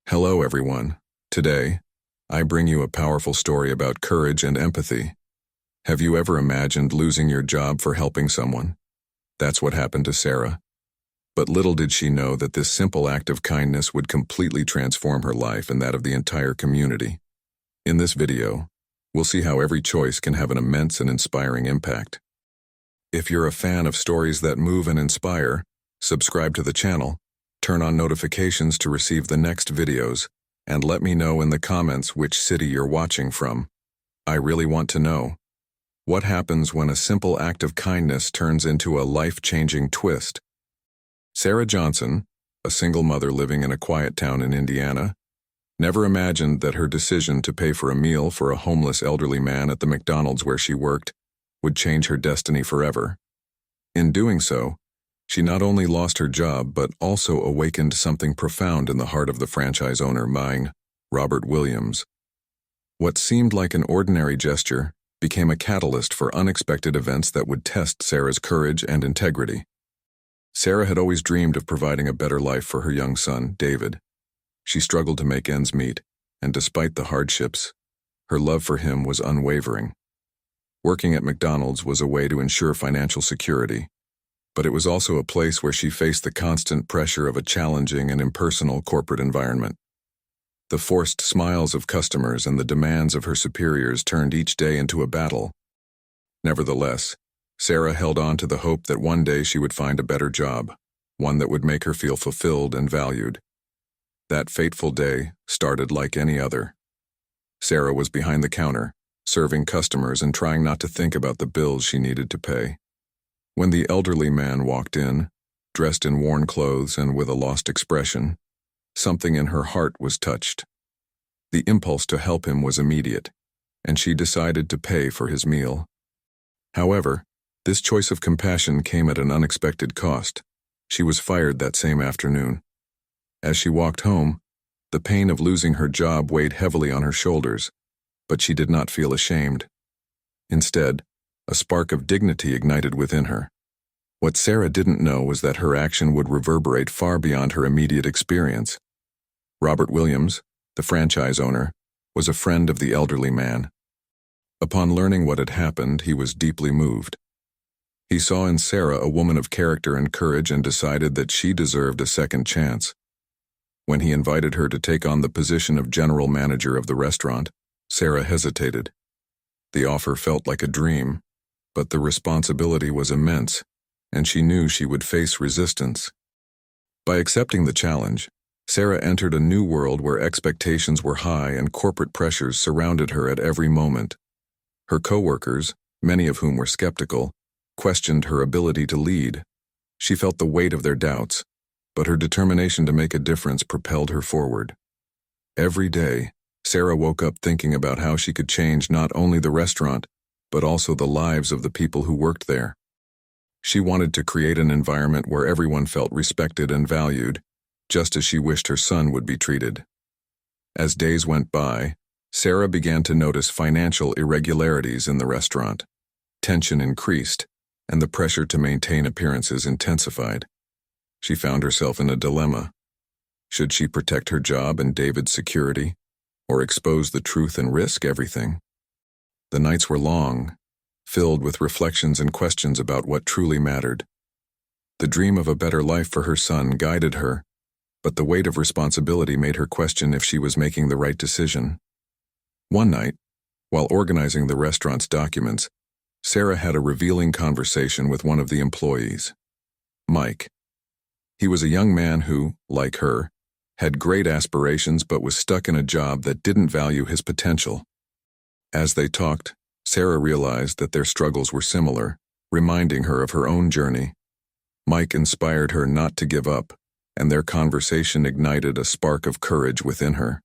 Hello everyone. Today, I bring you a powerful story about courage and empathy. Have you ever imagined losing your job for helping someone? That's what happened to Sarah. But little did she know that this simple act of kindness would completely transform her life and that of the entire community. In this video, we'll see how every choice can have an immense and inspiring impact. If you're a fan of stories that move and inspire, subscribe to the channel, turn on notifications to receive the next videos, and let me know in the comments which city you're watching from. I really want to know. What happens when a simple act of kindness turns into a life-changing twist? Sarah Johnson, a single mother living in a quiet town in Indiana, never imagined that her decision to pay for a meal for a homeless elderly man at the McDonald's where she worked would change her destiny forever. In doing so, she not only lost her job but also awakened something profound in the heart of the franchise owner, Robert Williams. What seemed like an ordinary gesture became a catalyst for unexpected events that would test Sarah's courage and integrity. Sarah had always dreamed of providing a better life for her young son, David. She struggled to make ends meet, and despite the hardships, her love for him was unwavering. Working at McDonald's was a way to ensure financial security, but it was also a place where she faced the constant pressure of a challenging and impersonal corporate environment. The forced smiles of customers and the demands of her superiors turned each day into a battle. Nevertheless, Sarah held on to the hope that one day she would find a better job, one that would make her feel fulfilled and valued. That fateful day started like any other. Sarah was behind the counter, serving customers and trying not to think about the bills she needed to pay. When the elderly man walked in, dressed in worn clothes and with a lost expression, something in her heart was touched. The impulse to help him was immediate, and she decided to pay for his meal. However, this choice of compassion came at an unexpected cost. She was fired that same afternoon. As she walked home, the pain of losing her job weighed heavily on her shoulders, but she did not feel ashamed. Instead, a spark of dignity ignited within her. What Sarah didn't know was that her action would reverberate far beyond her immediate experience. Robert Williams, the franchise owner, was a friend of the elderly man. Upon learning what had happened, he was deeply moved. He saw in Sarah a woman of character and courage and decided that she deserved a second chance. When he invited her to take on the position of general manager of the restaurant, Sarah hesitated. The offer felt like a dream, but the responsibility was immense, and she knew she would face resistance. By accepting the challenge, Sarah entered a new world where expectations were high and corporate pressures surrounded her at every moment. Her coworkers, many of whom were skeptical, questioned her ability to lead. She felt the weight of their doubts, but her determination to make a difference propelled her forward. Every day, Sarah woke up thinking about how she could change not only the restaurant, but also the lives of the people who worked there. She wanted to create an environment where everyone felt respected and valued, just as she wished her son would be treated. As days went by, Sarah began to notice financial irregularities in the restaurant. Tension increased, and the pressure to maintain appearances intensified. She found herself in a dilemma. Should she protect her job and David's security, or expose the truth and risk everything? The nights were long, filled with reflections and questions about what truly mattered. The dream of a better life for her son guided her, but the weight of responsibility made her question if she was making the right decision. One night, while organizing the restaurant's documents, Sarah had a revealing conversation with one of the employees, Mike. He was a young man who, like her, had great aspirations but was stuck in a job that didn't value his potential. As they talked, Sarah realized that their struggles were similar, reminding her of her own journey. Mike inspired her not to give up, and their conversation ignited a spark of courage within her.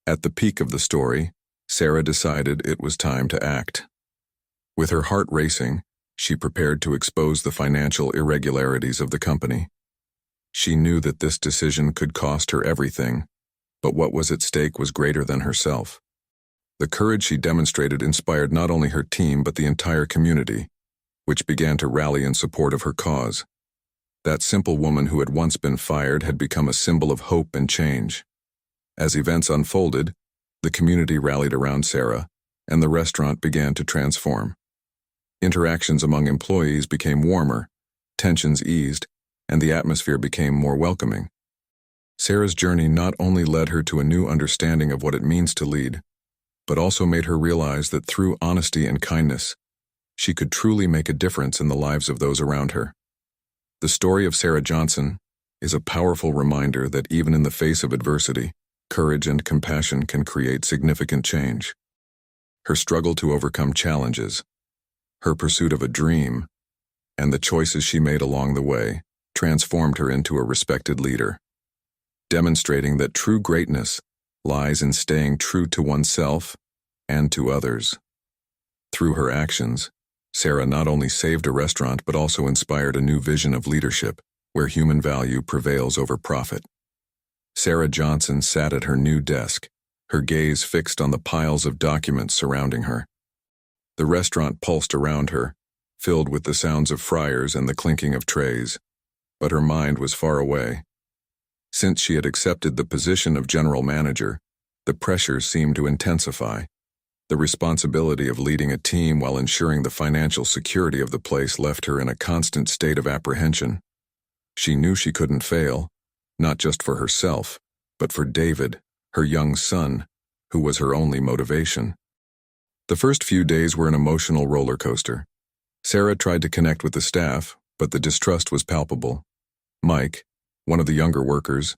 At the peak of the story, Sarah decided it was time to act. With her heart racing, she prepared to expose the financial irregularities of the company. She knew that this decision could cost her everything, but what was at stake was greater than herself. The courage she demonstrated inspired not only her team but the entire community, which began to rally in support of her cause. That simple woman who had once been fired had become a symbol of hope and change. As events unfolded, the community rallied around Sarah, and the restaurant began to transform. Interactions among employees became warmer, tensions eased, and the atmosphere became more welcoming. Sarah's journey not only led her to a new understanding of what it means to lead, but also made her realize that through honesty and kindness, she could truly make a difference in the lives of those around her. The story of Sarah Johnson is a powerful reminder that even in the face of adversity, courage and compassion can create significant change. Her struggle to overcome challenges, her pursuit of a dream, and the choices she made along the way transformed her into a respected leader, demonstrating that true greatness lies in staying true to oneself and to others. Through her actions, Sarah not only saved a restaurant but also inspired a new vision of leadership where human value prevails over profit. Sarah Johnson sat at her new desk, her gaze fixed on the piles of documents surrounding her. The restaurant pulsed around her, filled with the sounds of fryers and the clinking of trays, but her mind was far away. Since she had accepted the position of general manager, the pressure seemed to intensify. The responsibility of leading a team while ensuring the financial security of the place left her in a constant state of apprehension. She knew she couldn't fail, not just for herself, but for David, her young son, who was her only motivation. The first few days were an emotional roller coaster. Sarah tried to connect with the staff, but the distrust was palpable. Mike, one of the younger workers,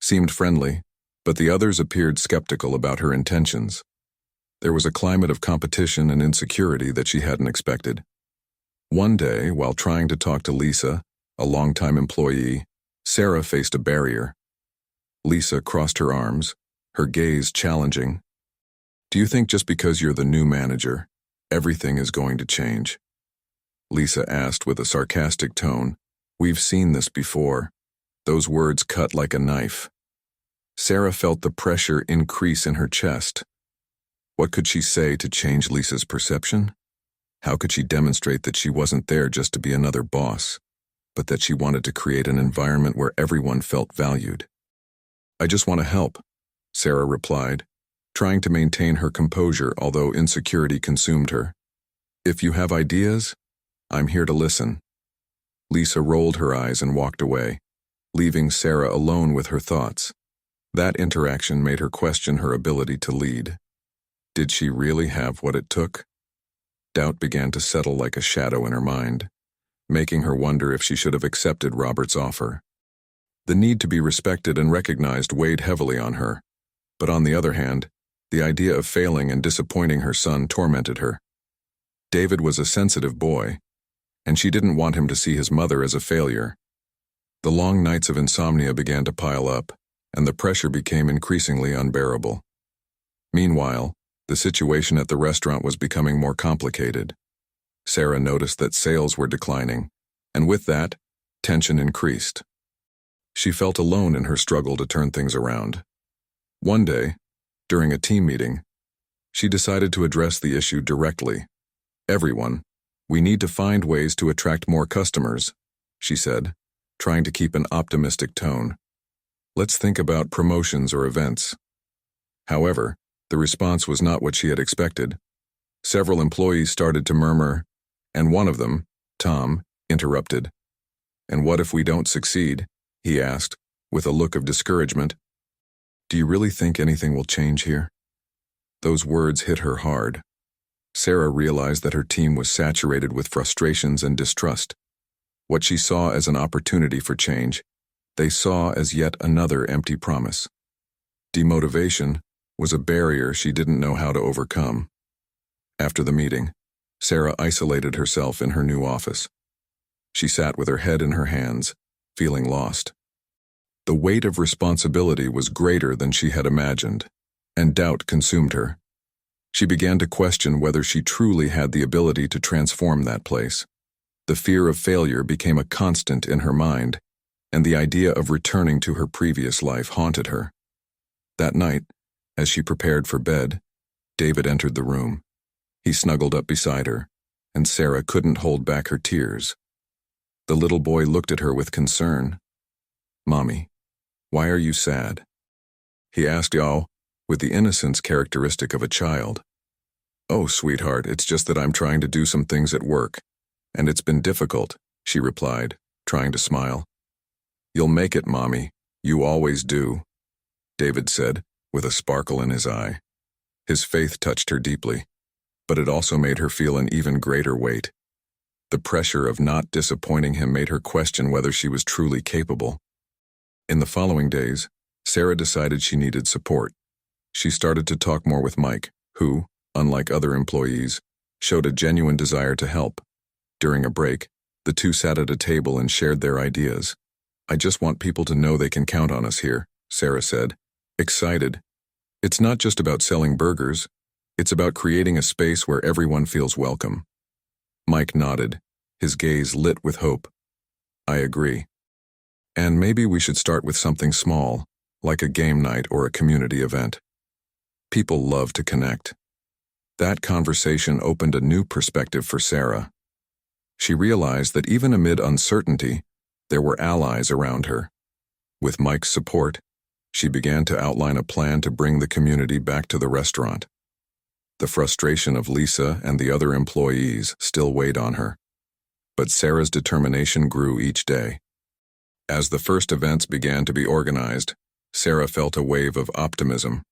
seemed friendly, but the others appeared skeptical about her intentions. There was a climate of competition and insecurity that she hadn't expected. One day, while trying to talk to Lisa, a longtime employee, Sarah faced a barrier. Lisa crossed her arms, her gaze challenging. "Do you think just because you're the new manager, everything is going to change?" Lisa asked with a sarcastic tone. "We've seen this before." Those words cut like a knife. Sarah felt the pressure increase in her chest. What could she say to change Lisa's perception? How could she demonstrate that she wasn't there just to be another boss, but that she wanted to create an environment where everyone felt valued? "I just want to help," Sarah replied, trying to maintain her composure although insecurity consumed her. "If you have ideas, I'm here to listen." Lisa rolled her eyes and walked away, leaving Sarah alone with her thoughts. That interaction made her question her ability to lead. Did she really have what it took? Doubt began to settle like a shadow in her mind, making her wonder if she should have accepted Robert's offer. The need to be respected and recognized weighed heavily on her, but on the other hand, the idea of failing and disappointing her son tormented her. David was a sensitive boy, and she didn't want him to see his mother as a failure. The long nights of insomnia began to pile up, and the pressure became increasingly unbearable. Meanwhile, the situation at the restaurant was becoming more complicated. Sarah noticed that sales were declining, and with that, tension increased. She felt alone in her struggle to turn things around. One day, during a team meeting, she decided to address the issue directly. "Everyone, we need to find ways to attract more customers," she said, trying to keep an optimistic tone. "Let's think about promotions or events." However, the response was not what she had expected. Several employees started to murmur, and one of them, Tom, interrupted. "And what if we don't succeed?" he asked, with a look of discouragement. "Do you really think anything will change here?" Those words hit her hard. Sarah realized that her team was saturated with frustrations and distrust. What she saw as an opportunity for change, they saw as yet another empty promise. Demotivation was a barrier she didn't know how to overcome. After the meeting, Sarah isolated herself in her new office. She sat with her head in her hands, feeling lost. The weight of responsibility was greater than she had imagined, and doubt consumed her. She began to question whether she truly had the ability to transform that place. The fear of failure became a constant in her mind, and the idea of returning to her previous life haunted her. That night, as she prepared for bed, David entered the room. He snuggled up beside her, and Sarah couldn't hold back her tears. The little boy looked at her with concern. "Mommy, why are you sad?" he asked Yao, with the innocence characteristic of a child. "Oh, sweetheart, it's just that I'm trying to do some things at work, and it's been difficult," she replied, trying to smile. "You'll make it, Mommy. You always do," David said, with a sparkle in his eye. His faith touched her deeply, but it also made her feel an even greater weight. The pressure of not disappointing him made her question whether she was truly capable. In the following days, Sarah decided she needed support. She started to talk more with Mike, who, unlike other employees, showed a genuine desire to help. During a break, the two sat at a table and shared their ideas. "I just want people to know they can count on us here," Sarah said, excited. "It's not just about selling burgers. It's about creating a space where everyone feels welcome." Mike nodded, his gaze lit with hope. "I agree. And maybe we should start with something small, like a game night or a community event. People love to connect." That conversation opened a new perspective for Sarah. She realized that even amid uncertainty, there were allies around her. With Mike's support, she began to outline a plan to bring the community back to the restaurant. The frustration of Lisa and the other employees still weighed on her, but Sarah's determination grew each day. As the first events began to be organized, Sarah felt a wave of optimism.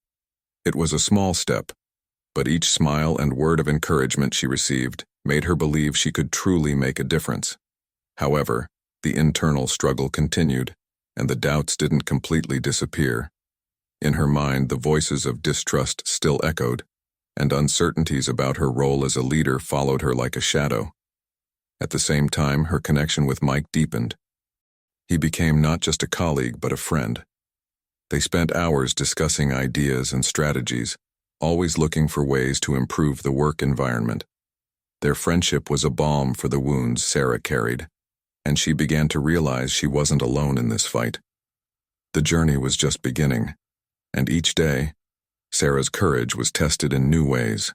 It was a small step, but each smile and word of encouragement she received made her believe she could truly make a difference. However, the internal struggle continued, and the doubts didn't completely disappear. In her mind, the voices of distrust still echoed, and uncertainties about her role as a leader followed her like a shadow. At the same time, her connection with Mike deepened. He became not just a colleague, but a friend. They spent hours discussing ideas and strategies, always looking for ways to improve the work environment. Their friendship was a balm for the wounds Sarah carried, and she began to realize she wasn't alone in this fight. The journey was just beginning, and each day, Sarah's courage was tested in new ways.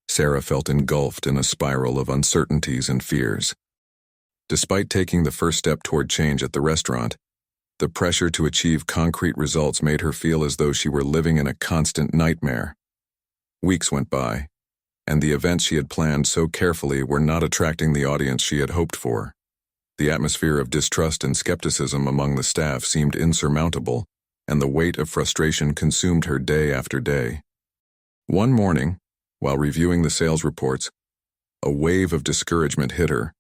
Sarah felt engulfed in a spiral of uncertainties and fears. Despite taking the first step toward change at the restaurant, the pressure to achieve concrete results made her feel as though she were living in a constant nightmare. Weeks went by, and the events she had planned so carefully were not attracting the audience she had hoped for. The atmosphere of distrust and skepticism among the staff seemed insurmountable, and the weight of frustration consumed her day after day. One morning, while reviewing the sales reports, a wave of discouragement hit her.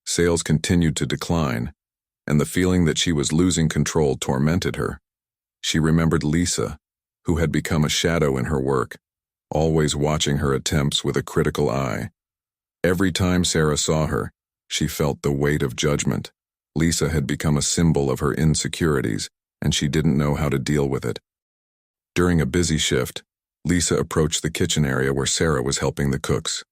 Sales continued to decline, and the feeling that she was losing control tormented her. She remembered Lisa, who had become a shadow in her work, always watching her attempts with a critical eye. Every time Sarah saw her, she felt the weight of judgment. Lisa had become a symbol of her insecurities, and she didn't know how to deal with it. During a busy shift, Lisa approached the kitchen area where Sarah was helping the cooks.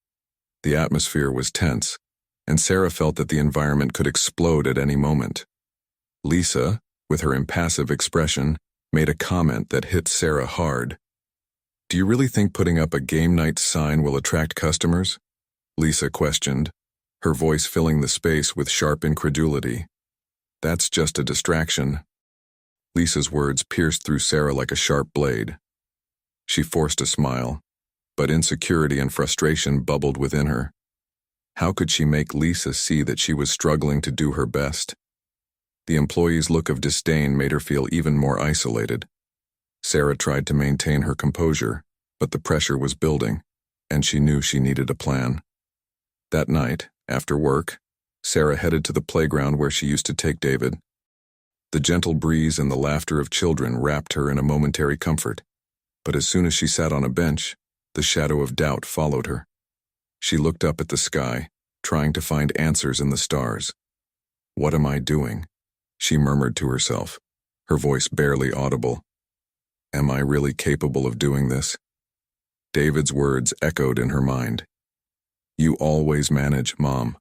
The atmosphere was tense, and Sarah felt that the environment could explode at any moment. Lisa, with her impassive expression, made a comment that hit Sarah hard. "Do you really think putting up a game night sign will attract customers?" Lisa questioned, her voice filling the space with sharp incredulity. "That's just a distraction." Lisa's words pierced through Sarah like a sharp blade. She forced a smile, but insecurity and frustration bubbled within her. How could she make Lisa see that she was struggling to do her best? The employee's look of disdain made her feel even more isolated. Sarah tried to maintain her composure, but the pressure was building, and she knew she needed a plan. That night, after work, Sarah headed to the playground where she used to take David. The gentle breeze and the laughter of children wrapped her in a momentary comfort, but as soon as she sat on a bench, the shadow of doubt followed her. She looked up at the sky, trying to find answers in the stars. "What am I doing?" she murmured to herself, her voice barely audible. "Am I really capable of doing this?" David's words echoed in her mind. "You always manage, Mom."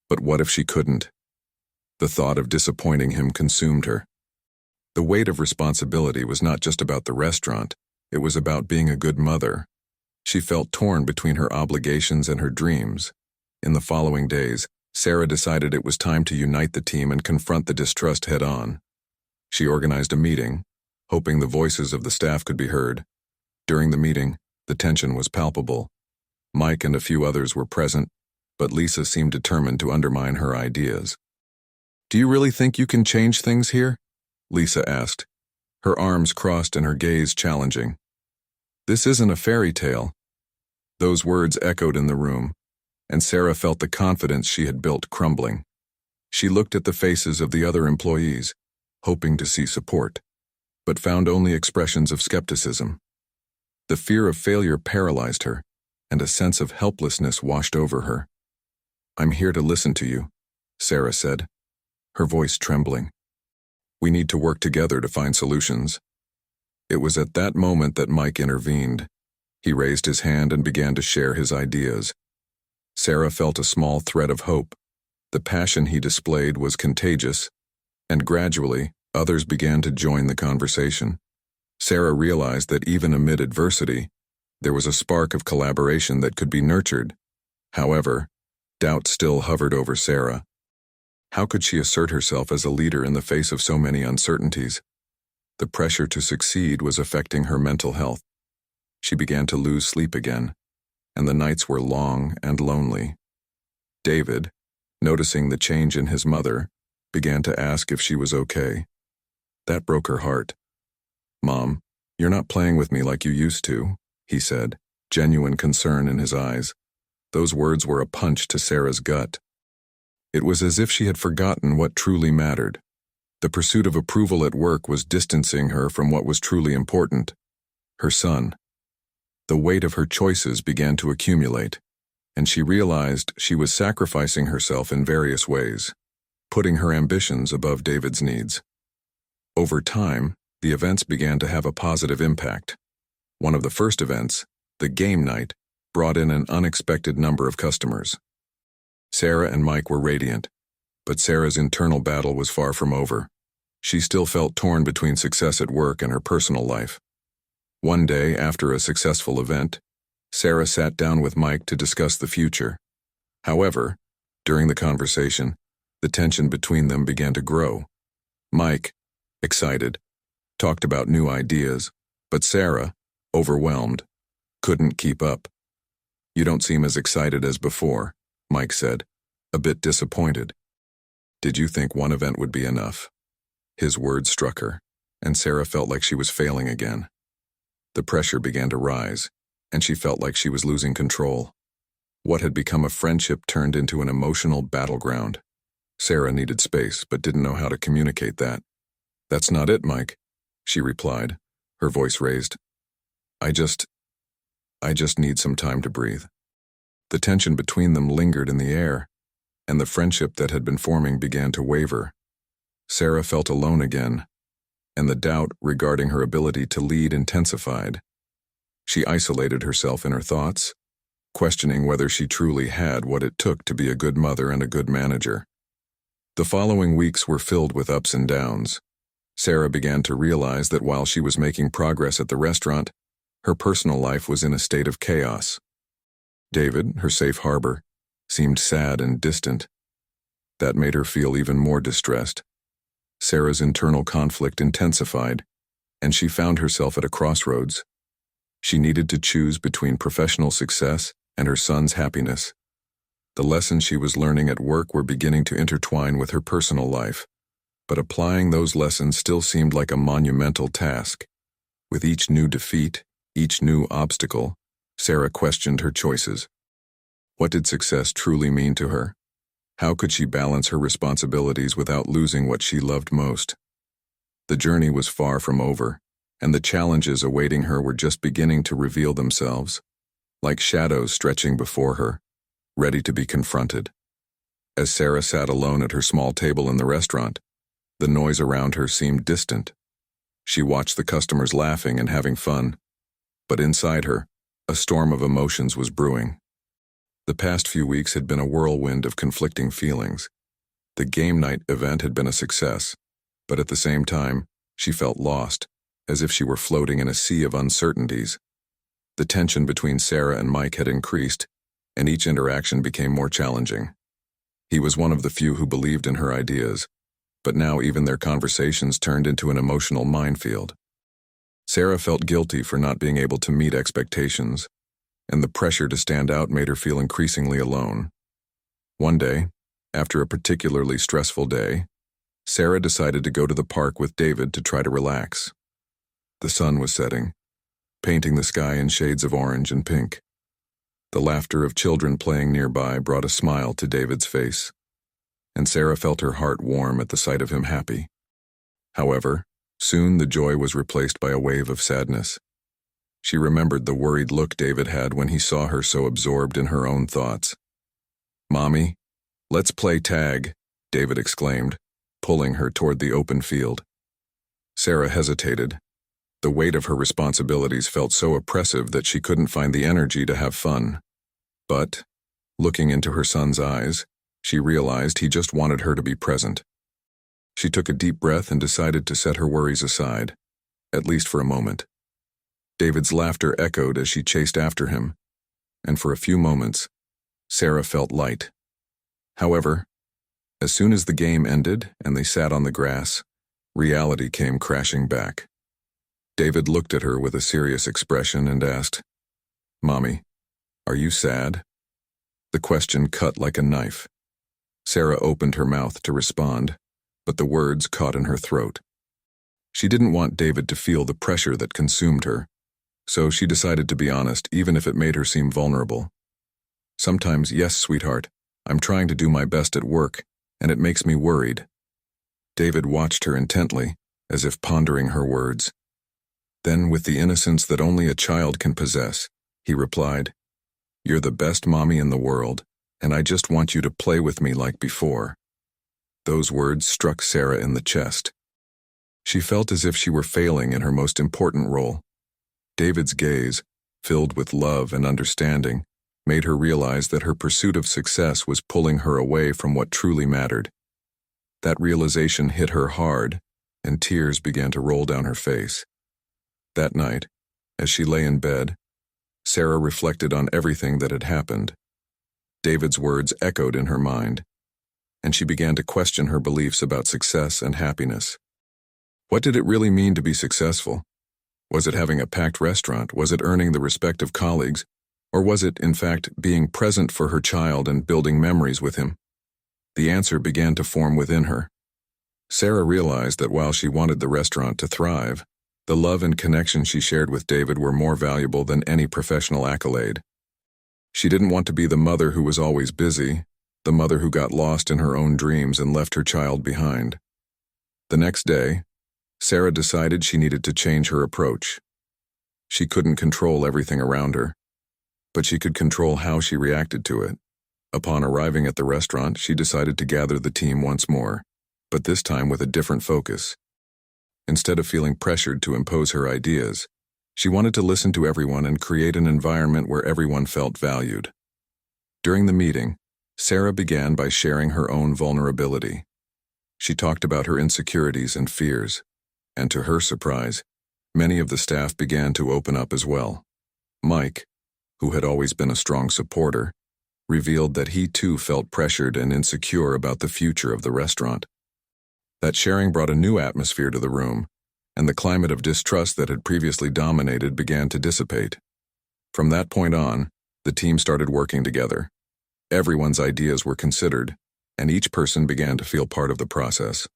But what if she couldn't? The thought of disappointing him consumed her. The weight of responsibility was not just about the restaurant, it was about being a good mother. She felt torn between her obligations and her dreams. In the following days, Sarah decided it was time to unite the team and confront the distrust head-on. She organized a meeting, hoping the voices of the staff could be heard. During the meeting, the tension was palpable. Mike and a few others were present, but Lisa seemed determined to undermine her ideas. "Do you really think you can change things here?" Lisa asked, her arms crossed and her gaze challenging. "This isn't a fairy tale." Those words echoed in the room, and Sarah felt the confidence she had built crumbling. She looked at the faces of the other employees, hoping to see support, but found only expressions of skepticism. The fear of failure paralyzed her, and a sense of helplessness washed over her. "I'm here to listen to you," Sarah said, her voice trembling. "We need to work together to find solutions." It was at that moment that Mike intervened. He raised his hand and began to share his ideas. Sarah felt a small thread of hope. The passion he displayed was contagious, and gradually, others began to join the conversation. Sarah realized that even amid adversity, there was a spark of collaboration that could be nurtured. However, doubt still hovered over Sarah. How could she assert herself as a leader in the face of so many uncertainties? The pressure to succeed was affecting her mental health. She began to lose sleep again, and the nights were long and lonely. David, noticing the change in his mother, began to ask if she was okay. That broke her heart. "Mom, you're not playing with me like you used to," he said, genuine concern in his eyes. Those words were a punch to Sarah's gut. It was as if she had forgotten what truly mattered. The pursuit of approval at work was distancing her from what was truly important: her son. The weight of her choices began to accumulate, and she realized she was sacrificing herself in various ways, putting her ambitions above David's needs. Over time, the events began to have a positive impact. One of the first events, the game night, brought in an unexpected number of customers. Sarah and Mike were radiant, but Sarah's internal battle was far from over. She still felt torn between success at work and her personal life. One day, after a successful event, Sarah sat down with Mike to discuss the future. However, during the conversation, the tension between them began to grow. Mike, excited, talked about new ideas, but Sarah, overwhelmed, couldn't keep up. "You don't seem as excited as before," Mike said, a bit disappointed. "Did you think one event would be enough?" His words struck her, and Sarah felt like she was failing again. The pressure began to rise, and she felt like she was losing control. What had become a friendship turned into an emotional battleground. Sarah needed space, but didn't know how to communicate that. "That's not it, Mike," she replied, her voice raised. I just need some time to breathe." The tension between them lingered in the air, and the friendship that had been forming began to waver. Sarah felt alone again, and the doubt regarding her ability to lead intensified. She isolated herself in her thoughts, questioning whether she truly had what it took to be a good mother and a good manager. The following weeks were filled with ups and downs. Sarah began to realize that while she was making progress at the restaurant, her personal life was in a state of chaos. David, her safe harbor, seemed sad and distant. That made her feel even more distressed. Sarah's internal conflict intensified, and she found herself at a crossroads. She needed to choose between professional success and her son's happiness. The lessons she was learning at work were beginning to intertwine with her personal life, but applying those lessons still seemed like a monumental task. With each new defeat, each new obstacle, Sarah questioned her choices. What did success truly mean to her? How could she balance her responsibilities without losing what she loved most? The journey was far from over, and the challenges awaiting her were just beginning to reveal themselves, like shadows stretching before her, ready to be confronted. As Sarah sat alone at her small table in the restaurant, the noise around her seemed distant. She watched the customers laughing and having fun, but inside her, a storm of emotions was brewing. The past few weeks had been a whirlwind of conflicting feelings. The game night event had been a success, but at the same time, she felt lost, as if she were floating in a sea of uncertainties. The tension between Sarah and Mike had increased, and each interaction became more challenging. He was one of the few who believed in her ideas, but now even their conversations turned into an emotional minefield. Sarah felt guilty for not being able to meet expectations, and the pressure to stand out made her feel increasingly alone. One day, after a particularly stressful day, Sarah decided to go to the park with David to try to relax. The sun was setting, painting the sky in shades of orange and pink. The laughter of children playing nearby brought a smile to David's face, and Sarah felt her heart warm at the sight of him happy. However, soon the joy was replaced by a wave of sadness. She remembered the worried look David had when he saw her so absorbed in her own thoughts. "Mommy, let's play tag," David exclaimed, pulling her toward the open field. Sarah hesitated. The weight of her responsibilities felt so oppressive that she couldn't find the energy to have fun. But, looking into her son's eyes, she realized he just wanted her to be present. She took a deep breath and decided to set her worries aside, at least for a moment. David's laughter echoed as she chased after him, and for a few moments, Sarah felt light. However, as soon as the game ended and they sat on the grass, reality came crashing back. David looked at her with a serious expression and asked, "Mommy, are you sad?" The question cut like a knife. Sarah opened her mouth to respond, but the words caught in her throat. She didn't want David to feel the pressure that consumed her, so she decided to be honest even if it made her seem vulnerable. "Sometimes, yes, sweetheart, I'm trying to do my best at work, and it makes me worried." David watched her intently, as if pondering her words. Then, with the innocence that only a child can possess, he replied, "You're the best mommy in the world, and I just want you to play with me like before." Those words struck Sarah in the chest. She felt as if she were failing in her most important role. David's gaze, filled with love and understanding, made her realize that her pursuit of success was pulling her away from what truly mattered. That realization hit her hard, and tears began to roll down her face. That night, as she lay in bed, Sarah reflected on everything that had happened. David's words echoed in her mind, and she began to question her beliefs about success and happiness. What did it really mean to be successful? Was it having a packed restaurant? Was it earning the respect of colleagues? Or was it, in fact, being present for her child and building memories with him? The answer began to form within her. Sarah realized that while she wanted the restaurant to thrive, the love and connection she shared with David were more valuable than any professional accolade. She didn't want to be the mother who was always busy, the mother who got lost in her own dreams and left her child behind. The next day, Sarah decided she needed to change her approach. She couldn't control everything around her, but she could control how she reacted to it. Upon arriving at the restaurant, she decided to gather the team once more, but this time with a different focus. Instead of feeling pressured to impose her ideas, she wanted to listen to everyone and create an environment where everyone felt valued. During the meeting, Sarah began by sharing her own vulnerability. She talked about her insecurities and fears, and to her surprise, many of the staff began to open up as well. Mike, who had always been a strong supporter, revealed that he too felt pressured and insecure about the future of the restaurant. That sharing brought a new atmosphere to the room, and the climate of distrust that had previously dominated began to dissipate. From that point on, the team started working together. Everyone's ideas were considered, and each person began to feel part of the process.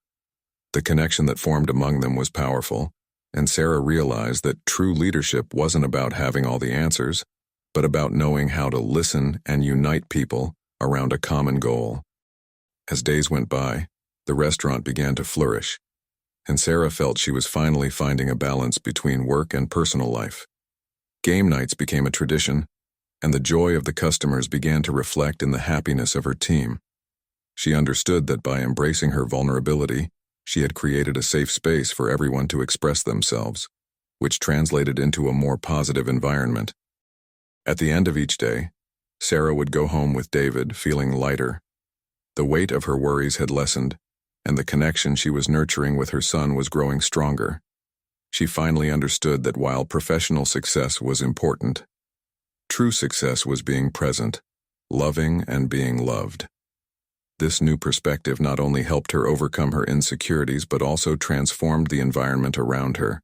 The connection that formed among them was powerful, and Sarah realized that true leadership wasn't about having all the answers, but about knowing how to listen and unite people around a common goal. As days went by, the restaurant began to flourish, and Sarah felt she was finally finding a balance between work and personal life. Game nights became a tradition, and the joy of the customers began to reflect in the happiness of her team. She understood that by embracing her vulnerability, she had created a safe space for everyone to express themselves, which translated into a more positive environment. At the end of each day, Sarah would go home with David feeling lighter. The weight of her worries had lessened, and the connection she was nurturing with her son was growing stronger. She finally understood that while professional success was important, true success was being present, loving and being loved. This new perspective not only helped her overcome her insecurities but also transformed the environment around her,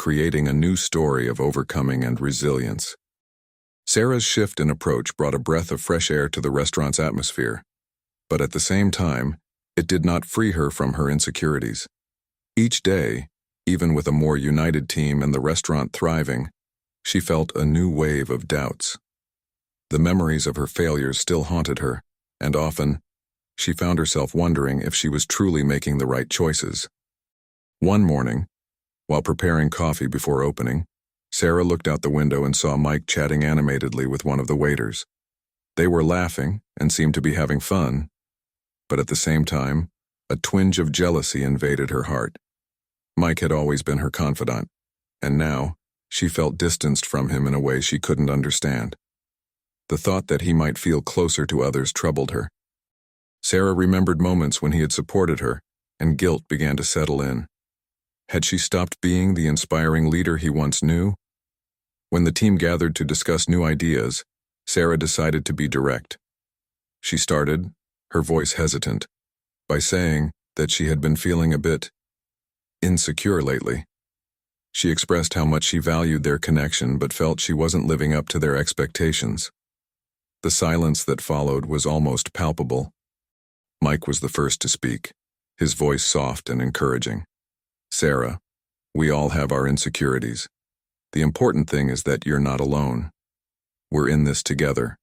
creating a new story of overcoming and resilience. Sarah's shift in approach brought a breath of fresh air to the restaurant's atmosphere, but at the same time, it did not free her from her insecurities. Each day, even with a more united team and the restaurant thriving, she felt a new wave of doubts. The memories of her failures still haunted her, and often, she found herself wondering if she was truly making the right choices. One morning, while preparing coffee before opening, Sarah looked out the window and saw Mike chatting animatedly with one of the waiters. They were laughing and seemed to be having fun, but at the same time, a twinge of jealousy invaded her heart. Mike had always been her confidant, and now, she felt distanced from him in a way she couldn't understand. The thought that he might feel closer to others troubled her. Sarah remembered moments when he had supported her, and guilt began to settle in. Had she stopped being the inspiring leader he once knew? When the team gathered to discuss new ideas, Sarah decided to be direct. She started, her voice hesitant, by saying that she had been feeling a bit insecure lately. She expressed how much she valued their connection but felt she wasn't living up to their expectations. The silence that followed was almost palpable. Mike was the first to speak, his voice soft and encouraging. "Sarah, we all have our insecurities. The important thing is that you're not alone. We're in this together,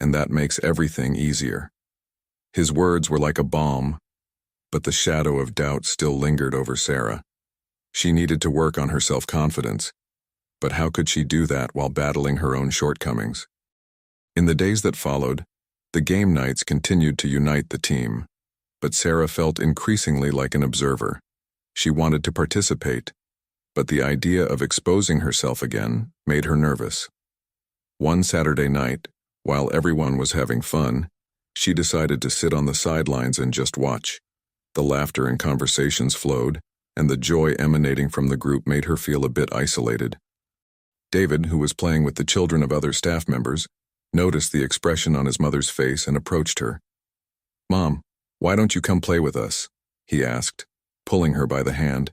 and that makes everything easier." His words were like a balm, but the shadow of doubt still lingered over Sarah. She needed to work on her self-confidence, but how could she do that while battling her own shortcomings? In the days that followed, the game nights continued to unite the team, but Sarah felt increasingly like an observer. She wanted to participate, but the idea of exposing herself again made her nervous. One Saturday night, while everyone was having fun, she decided to sit on the sidelines and just watch. The laughter and conversations flowed, and the joy emanating from the group made her feel a bit isolated. David, who was playing with the children of other staff members, noticed the expression on his mother's face and approached her. "Mom, why don't you come play with us?" he asked, pulling her by the hand.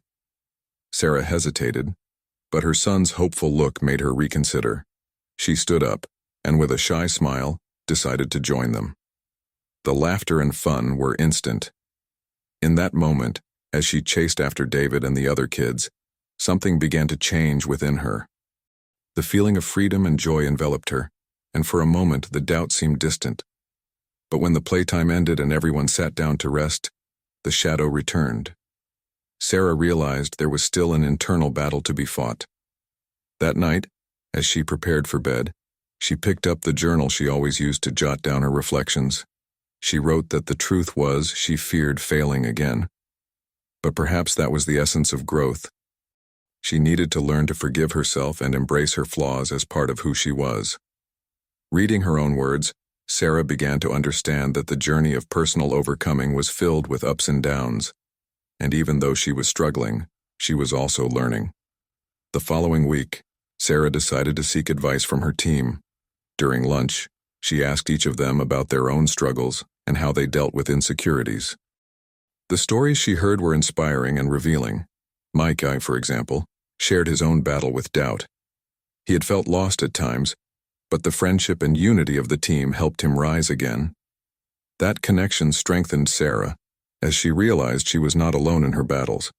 Sarah hesitated, but her son's hopeful look made her reconsider. She stood up, and with a shy smile, decided to join them. The laughter and fun were instant. In that moment, as she chased after David and the other kids, something began to change within her. The feeling of freedom and joy enveloped her, and for a moment the doubt seemed distant. But when the playtime ended and everyone sat down to rest, the shadow returned. Sarah realized there was still an internal battle to be fought. That night, as she prepared for bed, she picked up the journal she always used to jot down her reflections. She wrote that the truth was she feared failing again. But perhaps that was the essence of growth. She needed to learn to forgive herself and embrace her flaws as part of who she was. Reading her own words, Sarah began to understand that the journey of personal overcoming was filled with ups and downs. And even though she was struggling, she was also learning. The following week, Sarah decided to seek advice from her team. During lunch, she asked each of them about their own struggles and how they dealt with insecurities. The stories she heard were inspiring and revealing. Mike, for example, shared his own battle with doubt. He had felt lost at times, but the friendship and unity of the team helped him rise again. That connection strengthened Sarah, as she realized she was not alone in her battles.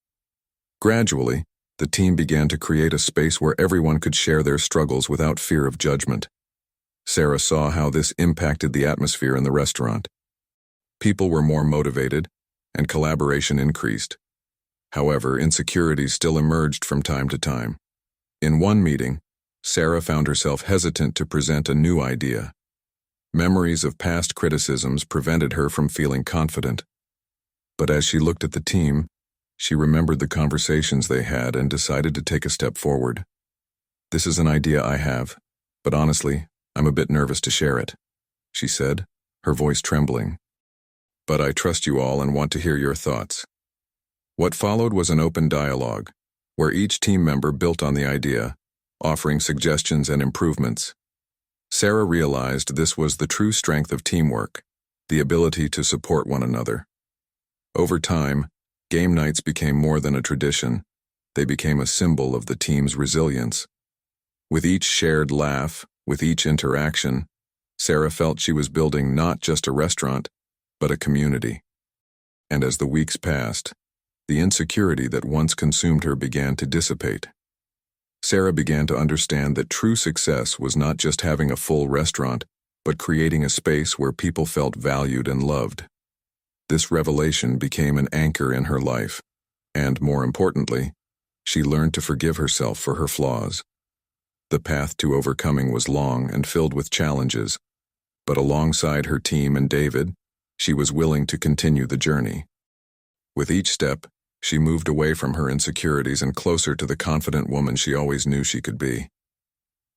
Gradually, the team began to create a space where everyone could share their struggles without fear of judgment. Sarah saw how this impacted the atmosphere in the restaurant. People were more motivated, and collaboration increased. However, insecurities still emerged from time to time. In one meeting, Sarah found herself hesitant to present a new idea. Memories of past criticisms prevented her from feeling confident. But as she looked at the team, she remembered the conversations they had and decided to take a step forward. "This is an idea I have, but honestly, I'm a bit nervous to share it," she said, her voice trembling. "But I trust you all and want to hear your thoughts." What followed was an open dialogue, where each team member built on the idea, offering suggestions and improvements. Sarah realized this was the true strength of teamwork, the ability to support one another. Over time, game nights became more than a tradition. They became a symbol of the team's resilience. With each shared laugh, with each interaction, Sarah felt she was building not just a restaurant, but a community. And as the weeks passed, the insecurity that once consumed her began to dissipate. Sarah began to understand that true success was not just having a full restaurant, but creating a space where people felt valued and loved. This revelation became an anchor in her life, and more importantly, she learned to forgive herself for her flaws. The path to overcoming was long and filled with challenges, but alongside her team and David, she was willing to continue the journey. With each step, she moved away from her insecurities and closer to the confident woman she always knew she could be.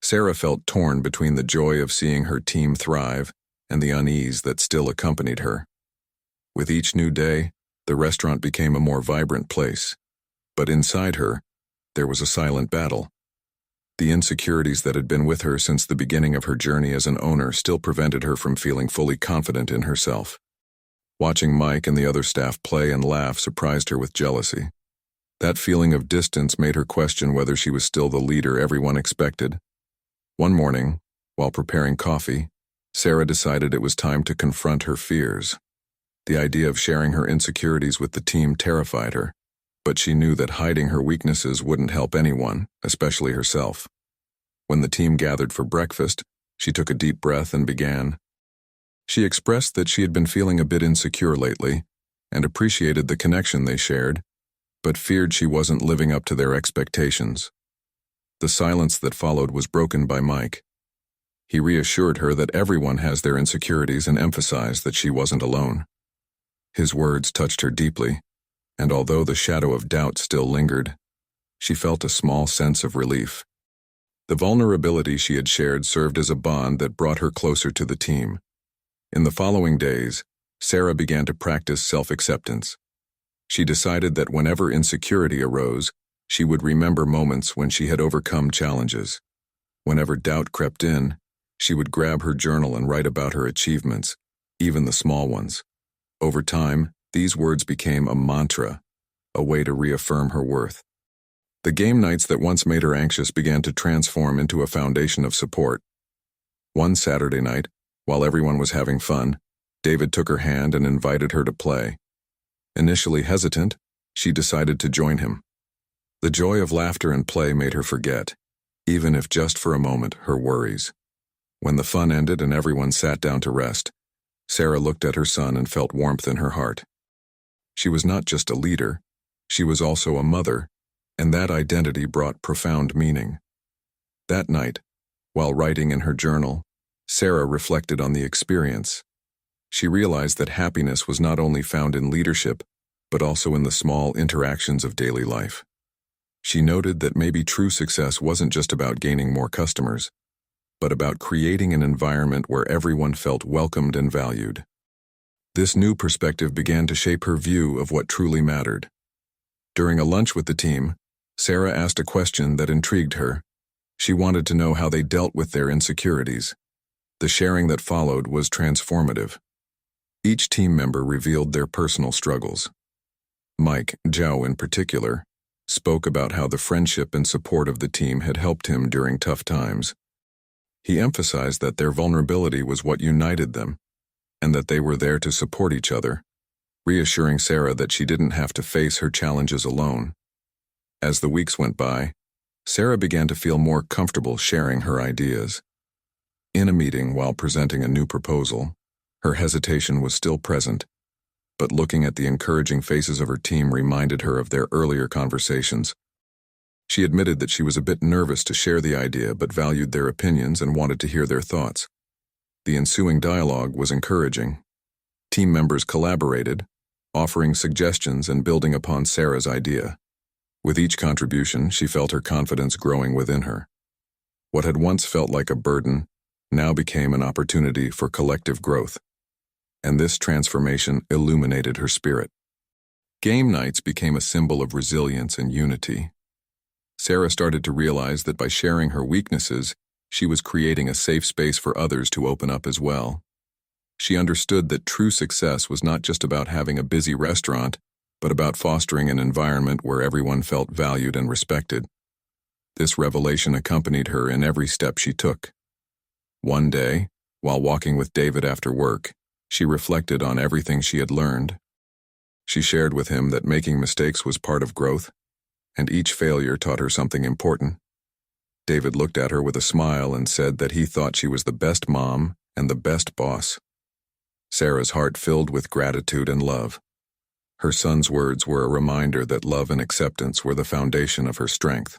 Sarah felt torn between the joy of seeing her team thrive and the unease that still accompanied her. With each new day, the restaurant became a more vibrant place, but inside her, there was a silent battle. The insecurities that had been with her since the beginning of her journey as an owner still prevented her from feeling fully confident in herself. Watching Mike and the other staff play and laugh surprised her with jealousy. That feeling of distance made her question whether she was still the leader everyone expected. One morning, while preparing coffee, Sarah decided it was time to confront her fears. The idea of sharing her insecurities with the team terrified her, but she knew that hiding her weaknesses wouldn't help anyone, especially herself. When the team gathered for breakfast, she took a deep breath and began. She expressed that she had been feeling a bit insecure lately and appreciated the connection they shared, but feared she wasn't living up to their expectations. The silence that followed was broken by Mike. He reassured her that everyone has their insecurities and emphasized that she wasn't alone. His words touched her deeply, and although the shadow of doubt still lingered, she felt a small sense of relief. The vulnerability she had shared served as a bond that brought her closer to the team. In the following days, Sarah began to practice self-acceptance. She decided that whenever insecurity arose, she would remember moments when she had overcome challenges. Whenever doubt crept in, she would grab her journal and write about her achievements, even the small ones. Over time, these words became a mantra, a way to reaffirm her worth. The game nights that once made her anxious began to transform into a foundation of support. One Saturday night, while everyone was having fun, David took her hand and invited her to play. Initially hesitant, she decided to join him. The joy of laughter and play made her forget, even if just for a moment, her worries. When the fun ended and everyone sat down to rest, Sarah looked at her son and felt warmth in her heart. She was not just a leader, she was also a mother, and that identity brought profound meaning. That night, while writing in her journal, Sarah reflected on the experience. She realized that happiness was not only found in leadership, but also in the small interactions of daily life. She noted that maybe true success wasn't just about gaining more customers, but about creating an environment where everyone felt welcomed and valued. This new perspective began to shape her view of what truly mattered. During a lunch with the team, Sarah asked a question that intrigued her. She wanted to know how they dealt with their insecurities. The sharing that followed was transformative. Each team member revealed their personal struggles. Mike, Joe in particular, spoke about how the friendship and support of the team had helped him during tough times. He emphasized that their vulnerability was what united them, and that they were there to support each other, reassuring Sarah that she didn't have to face her challenges alone. As the weeks went by, Sarah began to feel more comfortable sharing her ideas. In a meeting while presenting a new proposal, her hesitation was still present, but looking at the encouraging faces of her team reminded her of their earlier conversations. She admitted that she was a bit nervous to share the idea but valued their opinions and wanted to hear their thoughts. The ensuing dialogue was encouraging. Team members collaborated, offering suggestions and building upon Sarah's idea. With each contribution, she felt her confidence growing within her. What had once felt like a burden now became an opportunity for collective growth, and this transformation illuminated her spirit. Game nights became a symbol of resilience and unity. Sarah started to realize that by sharing her weaknesses, she was creating a safe space for others to open up as well. She understood that true success was not just about having a busy restaurant, but about fostering an environment where everyone felt valued and respected. This revelation accompanied her in every step she took. One day, while walking with David after work, she reflected on everything she had learned. She shared with him that making mistakes was part of growth, and each failure taught her something important. David looked at her with a smile and said that he thought she was the best mom and the best boss. Sarah's heart filled with gratitude and love. Her son's words were a reminder that love and acceptance were the foundation of her strength.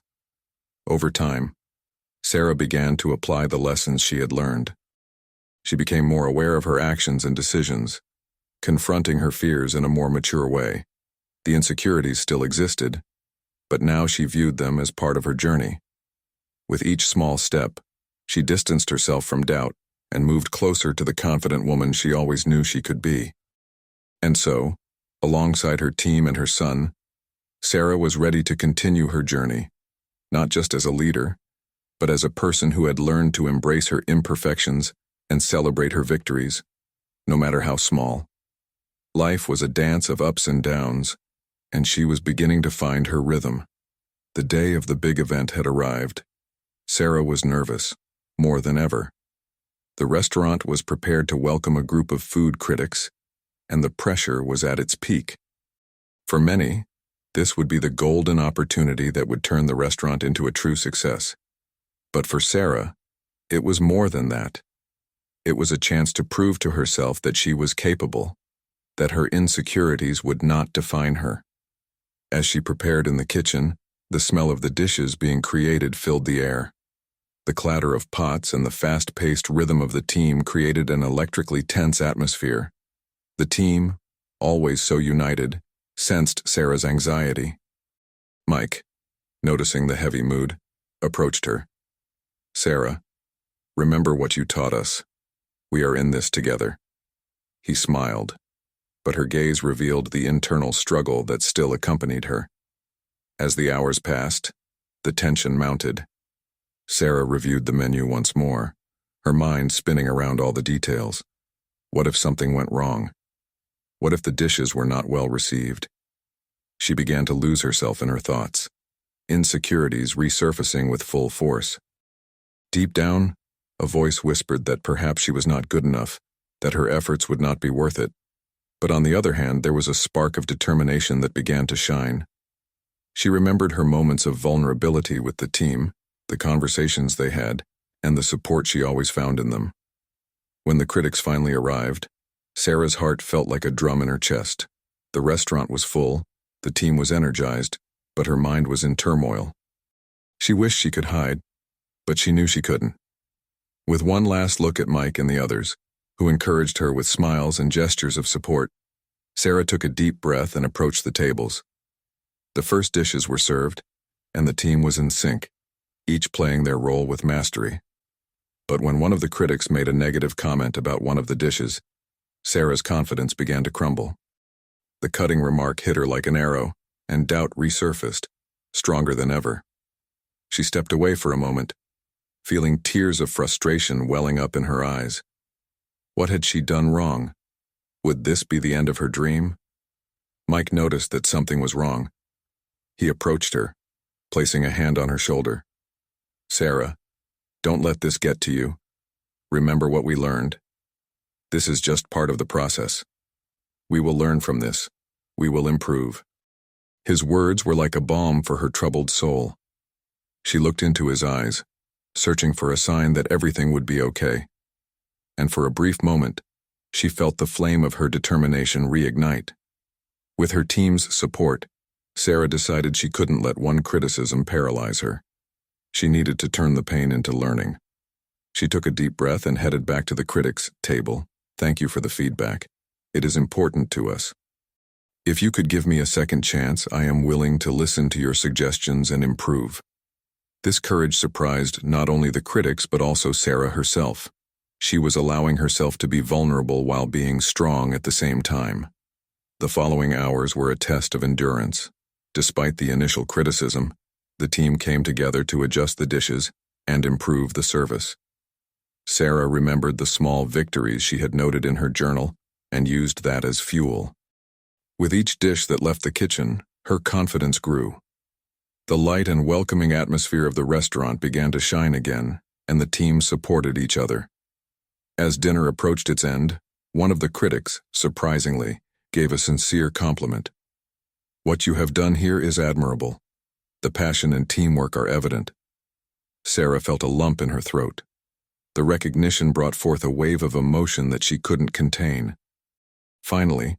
Over time, Sarah began to apply the lessons she had learned. She became more aware of her actions and decisions, confronting her fears in a more mature way. The insecurities still existed, but now she viewed them as part of her journey. With each small step, she distanced herself from doubt and moved closer to the confident woman she always knew she could be. And so, alongside her team and her son, Sarah was ready to continue her journey, not just as a leader, but as a person who had learned to embrace her imperfections and celebrate her victories, no matter how small. Life was a dance of ups and downs, and she was beginning to find her rhythm. The day of the big event had arrived. Sarah was nervous, more than ever. The restaurant was prepared to welcome a group of food critics, and the pressure was at its peak. For many, this would be the golden opportunity that would turn the restaurant into a true success. But for Sarah, it was more than that. It was a chance to prove to herself that she was capable, that her insecurities would not define her. As she prepared in the kitchen, the smell of the dishes being created filled the air. The clatter of pots and the fast-paced rhythm of the team created an electrically tense atmosphere. The team, always so united, sensed Sarah's anxiety. Mike, noticing the heavy mood, approached her. "Sarah, remember what you taught us. We are in this together." He smiled, but her gaze revealed the internal struggle that still accompanied her. As the hours passed, the tension mounted. Sarah reviewed the menu once more, her mind spinning around all the details. What if something went wrong? What if the dishes were not well received? She began to lose herself in her thoughts, insecurities resurfacing with full force. Deep down, a voice whispered that perhaps she was not good enough, that her efforts would not be worth it. But on the other hand, there was a spark of determination that began to shine. She remembered her moments of vulnerability with the team, the conversations they had, and the support she always found in them. When the critics finally arrived, Sarah's heart felt like a drum in her chest. The restaurant was full, the team was energized, but her mind was in turmoil. She wished she could hide, but she knew she couldn't. With one last look at Mike and the others, who encouraged her with smiles and gestures of support, Sarah took a deep breath and approached the tables. The first dishes were served, and the team was in sync, each playing their role with mastery. But when one of the critics made a negative comment about one of the dishes, Sarah's confidence began to crumble. The cutting remark hit her like an arrow, and doubt resurfaced, stronger than ever. She stepped away for a moment, feeling tears of frustration welling up in her eyes. What had she done wrong? Would this be the end of her dream? Mike noticed that something was wrong. He approached her, placing a hand on her shoulder. "Sarah, don't let this get to you. Remember what we learned. This is just part of the process. We will learn from this. We will improve." His words were like a balm for her troubled soul. She looked into his eyes, searching for a sign that everything would be okay. And for a brief moment, she felt the flame of her determination reignite. With her team's support, Sarah decided she couldn't let one criticism paralyze her. She needed to turn the pain into learning. She took a deep breath and headed back to the critics' table. "Thank you for the feedback. It is important to us. If you could give me a second chance, I am willing to listen to your suggestions and improve." This courage surprised not only the critics but also Sarah herself. She was allowing herself to be vulnerable while being strong at the same time. The following hours were a test of endurance. Despite the initial criticism, the team came together to adjust the dishes and improve the service. Sarah remembered the small victories she had noted in her journal and used that as fuel. With each dish that left the kitchen, her confidence grew. The light and welcoming atmosphere of the restaurant began to shine again, and the team supported each other. As dinner approached its end, one of the critics, surprisingly, gave a sincere compliment. "What you have done here is admirable. The passion and teamwork are evident." Sarah felt a lump in her throat. The recognition brought forth a wave of emotion that she couldn't contain. Finally,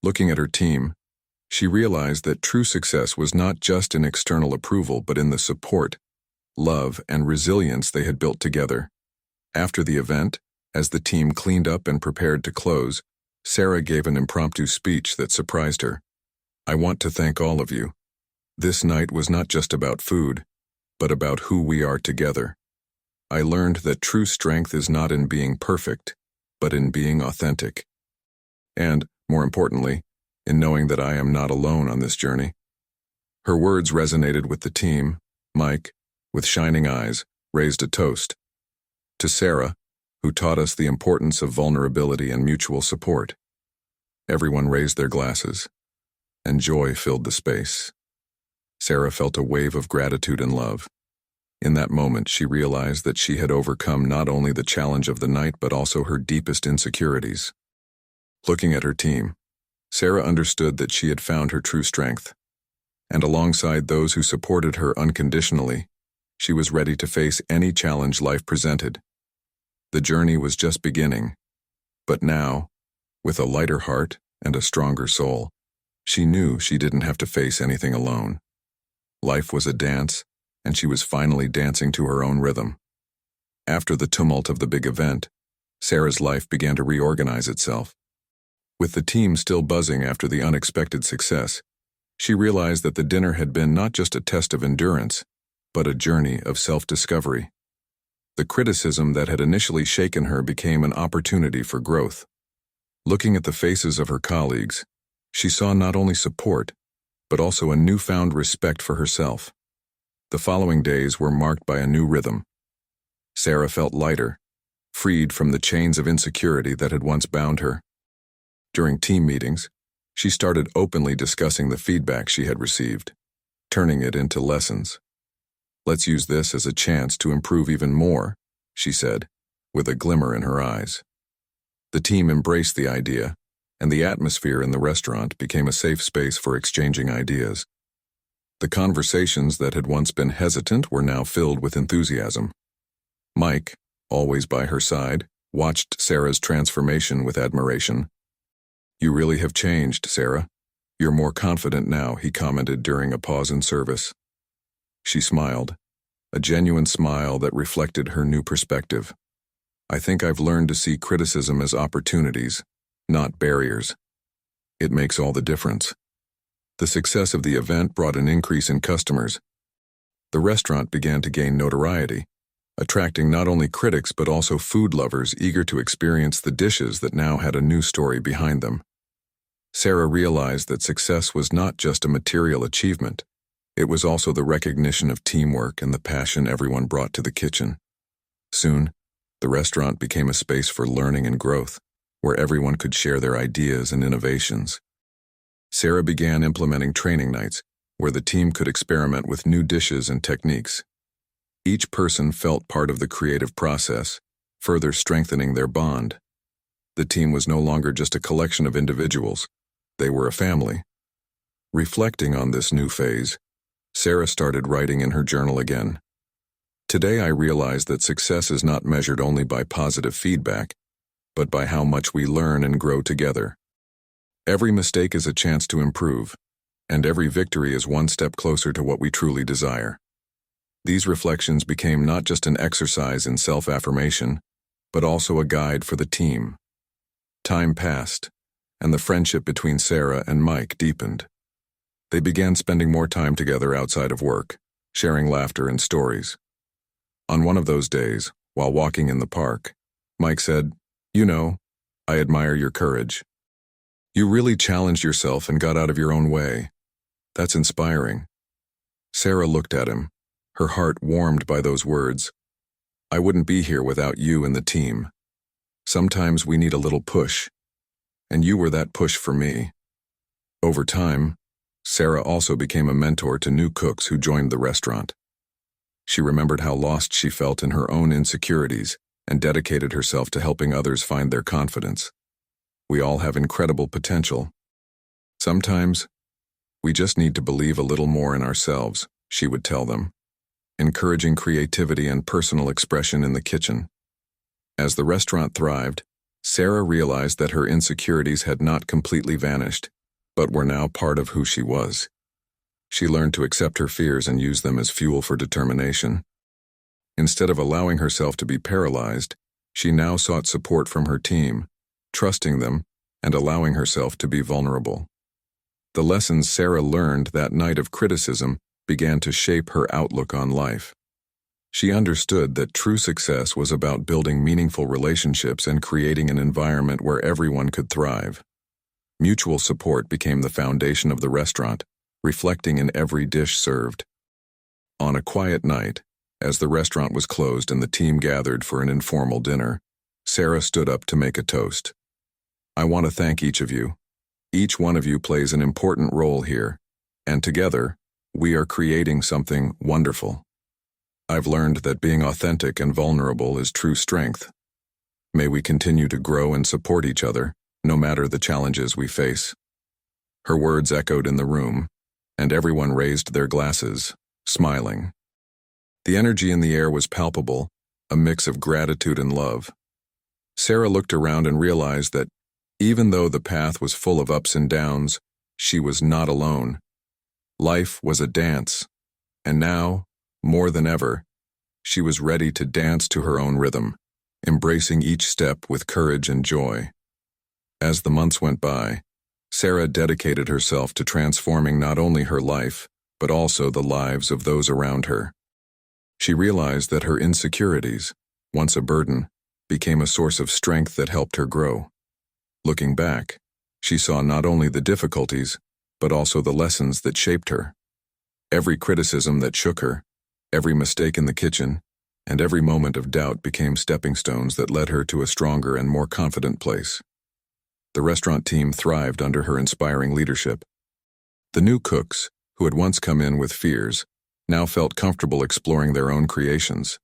looking at her team, she realized that true success was not just in external approval but in the support, love, and resilience they had built together. After the event, as the team cleaned up and prepared to close, Sarah gave an impromptu speech that surprised her. "I want to thank all of you. This night was not just about food, but about who we are together. I learned that true strength is not in being perfect, but in being authentic. And, more importantly, in knowing that I am not alone on this journey." Her words resonated with the team. Mike, with shining eyes, raised a toast. To Sarah, who taught us the importance of vulnerability and mutual support. Everyone raised their glasses, and joy filled the space. Sarah felt a wave of gratitude and love. In that moment, she realized that she had overcome not only the challenge of the night but also her deepest insecurities. Looking at her team, Sarah understood that she had found her true strength, and alongside those who supported her unconditionally, she was ready to face any challenge life presented. The journey was just beginning, but now, with a lighter heart and a stronger soul, she knew she didn't have to face anything alone. Life was a dance, and she was finally dancing to her own rhythm. After the tumult of the big event, Sarah's life began to reorganize itself. With the team still buzzing after the unexpected success, she realized that the dinner had been not just a test of endurance, but a journey of self-discovery. The criticism that had initially shaken her became an opportunity for growth. Looking at the faces of her colleagues, she saw not only support, but also a newfound respect for herself. The following days were marked by a new rhythm. Sarah felt lighter, freed from the chains of insecurity that had once bound her. During team meetings, she started openly discussing the feedback she had received, turning it into lessons. "Let's use this as a chance to improve even more," she said, with a glimmer in her eyes. The team embraced the idea, and the atmosphere in the restaurant became a safe space for exchanging ideas. The conversations that had once been hesitant were now filled with enthusiasm. Mike, always by her side, watched Sarah's transformation with admiration. "You really have changed, Sarah. You're more confident now," he commented during a pause in service. She smiled, a genuine smile that reflected her new perspective. "I think I've learned to see criticism as opportunities, not barriers. It makes all the difference." The success of the event brought an increase in customers. The restaurant began to gain notoriety, attracting not only critics but also food lovers eager to experience the dishes that now had a new story behind them. Sarah realized that success was not just a material achievement. It was also the recognition of teamwork and the passion everyone brought to the kitchen. Soon, the restaurant became a space for learning and growth, where everyone could share their ideas and innovations. Sarah began implementing training nights, where the team could experiment with new dishes and techniques. Each person felt part of the creative process, further strengthening their bond. The team was no longer just a collection of individuals. They were a family. Reflecting on this new phase, Sarah started writing in her journal again. "Today I realized that success is not measured only by positive feedback, but by how much we learn and grow together. Every mistake is a chance to improve, and every victory is one step closer to what we truly desire." These reflections became not just an exercise in self-affirmation, but also a guide for the team. Time passed, and the friendship between Sarah and Mike deepened. They began spending more time together outside of work, sharing laughter and stories. On one of those days, while walking in the park, Mike said, "You know, I admire your courage. You really challenged yourself and got out of your own way. That's inspiring." Sarah looked at him, her heart warmed by those words. "I wouldn't be here without you and the team. Sometimes we need a little push, and you were that push for me." Over time, Sarah also became a mentor to new cooks who joined the restaurant. She remembered how lost she felt in her own insecurities and dedicated herself to helping others find their confidence. We all have incredible potential. Sometimes, we just need to believe a little more in ourselves, she would tell them, encouraging creativity and personal expression in the kitchen. As the restaurant thrived, Sarah realized that her insecurities had not completely vanished, but were now part of who she was. She learned to accept her fears and use them as fuel for determination. Instead of allowing herself to be paralyzed, she now sought support from her team, trusting them and allowing herself to be vulnerable. The lessons Sarah learned that night of criticism began to shape her outlook on life. She understood that true success was about building meaningful relationships and creating an environment where everyone could thrive. Mutual support became the foundation of the restaurant, reflecting in every dish served. On a quiet night, as the restaurant was closed and the team gathered for an informal dinner, Sarah stood up to make a toast. "I want to thank each of you. Each one of you plays an important role here, and together, we are creating something wonderful. I've learned that being authentic and vulnerable is true strength. May we continue to grow and support each other, no matter the challenges we face." Her words echoed in the room, and everyone raised their glasses, smiling. The energy in the air was palpable, a mix of gratitude and love. Sarah looked around and realized that, even though the path was full of ups and downs, she was not alone. Life was a dance, and now, more than ever, she was ready to dance to her own rhythm, embracing each step with courage and joy. As the months went by, Sarah dedicated herself to transforming not only her life, but also the lives of those around her. She realized that her insecurities, once a burden, became a source of strength that helped her grow. Looking back, she saw not only the difficulties, but also the lessons that shaped her. Every criticism that shook her, every mistake in the kitchen, and every moment of doubt became stepping stones that led her to a stronger and more confident place. The restaurant team thrived under her inspiring leadership. The new cooks, who had once come in with fears, now felt comfortable exploring their own creations.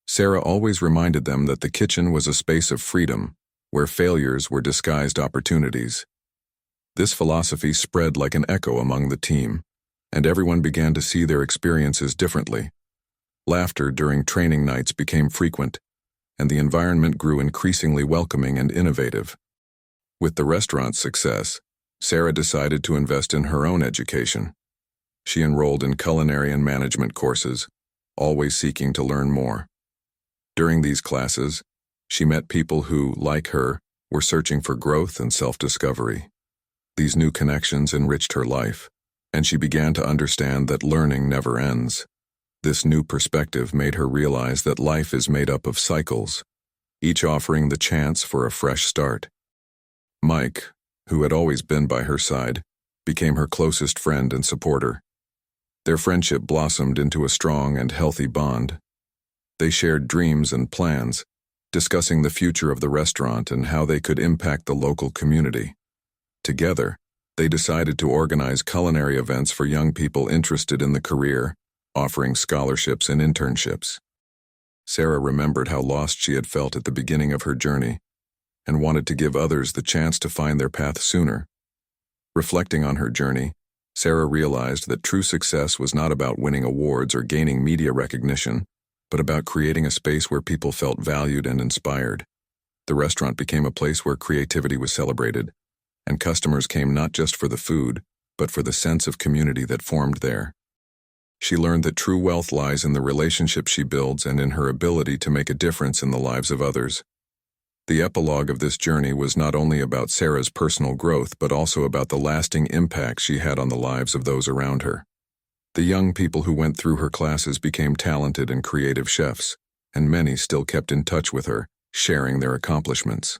Sarah always reminded them that the kitchen was a space of freedom, where failures were disguised opportunities. This philosophy spread like an echo among the team, and everyone began to see their experiences differently. Laughter during training nights became frequent, and the environment grew increasingly welcoming and innovative. With the restaurant's success, Sarah decided to invest in her own education. She enrolled in culinary and management courses, always seeking to learn more. During these classes, she met people who, like her, were searching for growth and self-discovery. These new connections enriched her life, and she began to understand that learning never ends. This new perspective made her realize that life is made up of cycles, each offering the chance for a fresh start. Mike, who had always been by her side, became her closest friend and supporter. Their friendship blossomed into a strong and healthy bond. They shared dreams and plans, discussing the future of the restaurant and how they could impact the local community. Together, they decided to organize culinary events for young people interested in the career, offering scholarships and internships. Sarah remembered how lost she had felt at the beginning of her journey, and wanted to give others the chance to find their path sooner. Reflecting on her journey, Sarah realized that true success was not about winning awards or gaining media recognition, but about creating a space where people felt valued and inspired. The restaurant became a place where creativity was celebrated, and customers came not just for the food, but for the sense of community that formed there. She learned that true wealth lies in the relationships she builds and in her ability to make a difference in the lives of others. The epilogue of this journey was not only about Sarah's personal growth, but also about the lasting impact she had on the lives of those around her. The young people who went through her classes became talented and creative chefs, and many still kept in touch with her, sharing their accomplishments.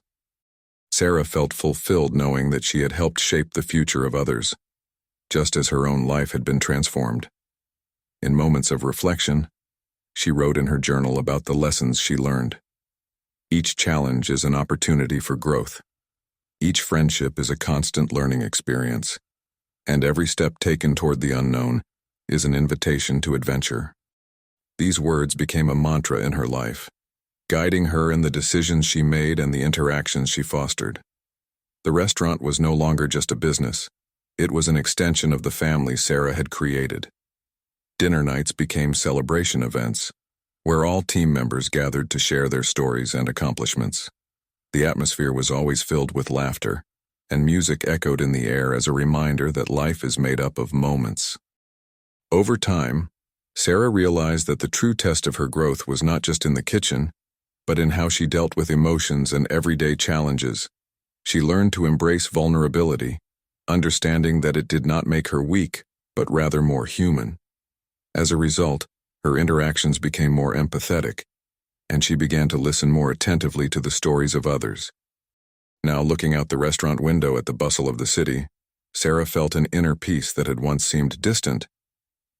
Sarah felt fulfilled knowing that she had helped shape the future of others, just as her own life had been transformed. In moments of reflection, she wrote in her journal about the lessons she learned. Each challenge is an opportunity for growth. Each friendship is a constant learning experience, and every step taken toward the unknown is an invitation to adventure. These words became a mantra in her life, guiding her in the decisions she made and the interactions she fostered. The restaurant was no longer just a business. It was an extension of the family Sarah had created. Dinner nights became celebration events, where all team members gathered to share their stories and accomplishments. The atmosphere was always filled with laughter, and music echoed in the air as a reminder that life is made up of moments. Over time, Sarah realized that the true test of her growth was not just in the kitchen, but in how she dealt with emotions and everyday challenges. She learned to embrace vulnerability, understanding that it did not make her weak, but rather more human. As a result, her interactions became more empathetic, and she began to listen more attentively to the stories of others. Now, looking out the restaurant window at the bustle of the city, Sarah felt an inner peace that had once seemed distant.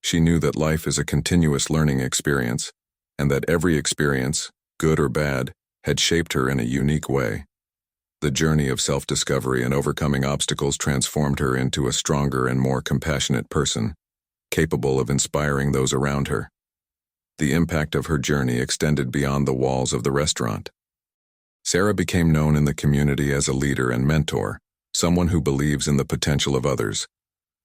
She knew that life is a continuous learning experience, and that every experience, good or bad, had shaped her in a unique way. The journey of self-discovery and overcoming obstacles transformed her into a stronger and more compassionate person, capable of inspiring those around her. The impact of her journey extended beyond the walls of the restaurant. Sarah became known in the community as a leader and mentor, someone who believes in the potential of others.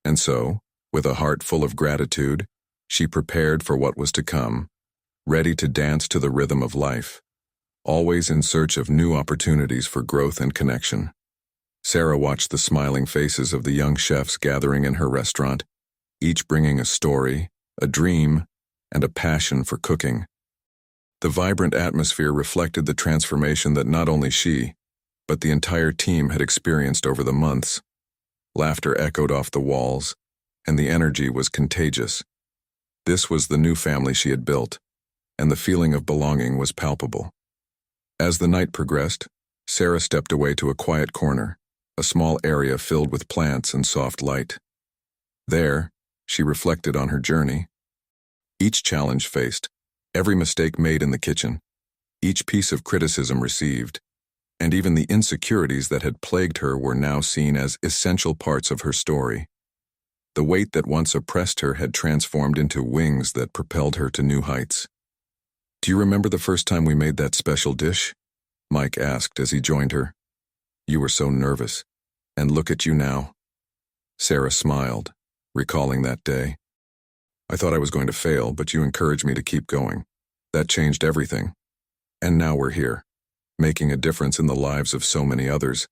And so, with a heart full of gratitude, she prepared for what was to come, ready to dance to the rhythm of life, always in search of new opportunities for growth and connection. Sarah watched the smiling faces of the young chefs gathering in her restaurant, each bringing a story, a dream, and a passion for cooking. The vibrant atmosphere reflected the transformation that not only she, but the entire team had experienced over the months. Laughter echoed off the walls, and the energy was contagious. This was the new family she had built, and the feeling of belonging was palpable. As the night progressed, Sarah stepped away to a quiet corner, a small area filled with plants and soft light. There, she reflected on her journey. Each challenge faced, every mistake made in the kitchen, each piece of criticism received, and even the insecurities that had plagued her were now seen as essential parts of her story. The weight that once oppressed her had transformed into wings that propelled her to new heights. "Do you remember the first time we made that special dish?" Mike asked as he joined her. "You were so nervous, and look at you now." Sarah smiled, recalling that day. "I thought I was going to fail, but you encouraged me to keep going. That changed everything. And now we're here, making a difference in the lives of so many others.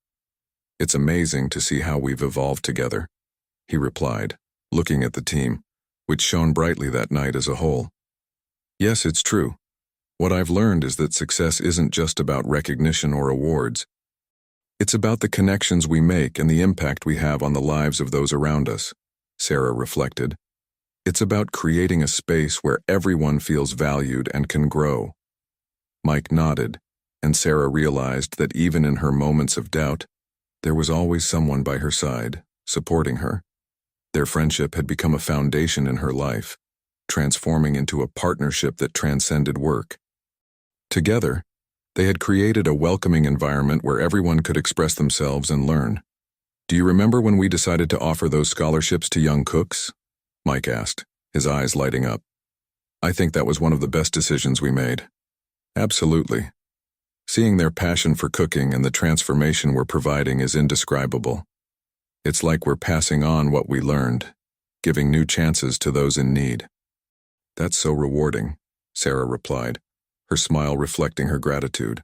It's amazing to see how we've evolved together," he replied, looking at the team, which shone brightly that night as a whole. "Yes, it's true. What I've learned is that success isn't just about recognition or awards. It's about the connections we make and the impact we have on the lives of those around us," Sarah reflected. "It's about creating a space where everyone feels valued and can grow." Mike nodded, and Sarah realized that even in her moments of doubt, there was always someone by her side, supporting her. Their friendship had become a foundation in her life, transforming into a partnership that transcended work. Together, they had created a welcoming environment where everyone could express themselves and learn. "Do you remember when we decided to offer those scholarships to young cooks?" Mike asked, his eyes lighting up. "I think that was one of the best decisions we made." "Absolutely. Seeing their passion for cooking and the transformation we're providing is indescribable. It's like we're passing on what we learned, giving new chances to those in need." "That's so rewarding," Sarah replied, her smile reflecting her gratitude.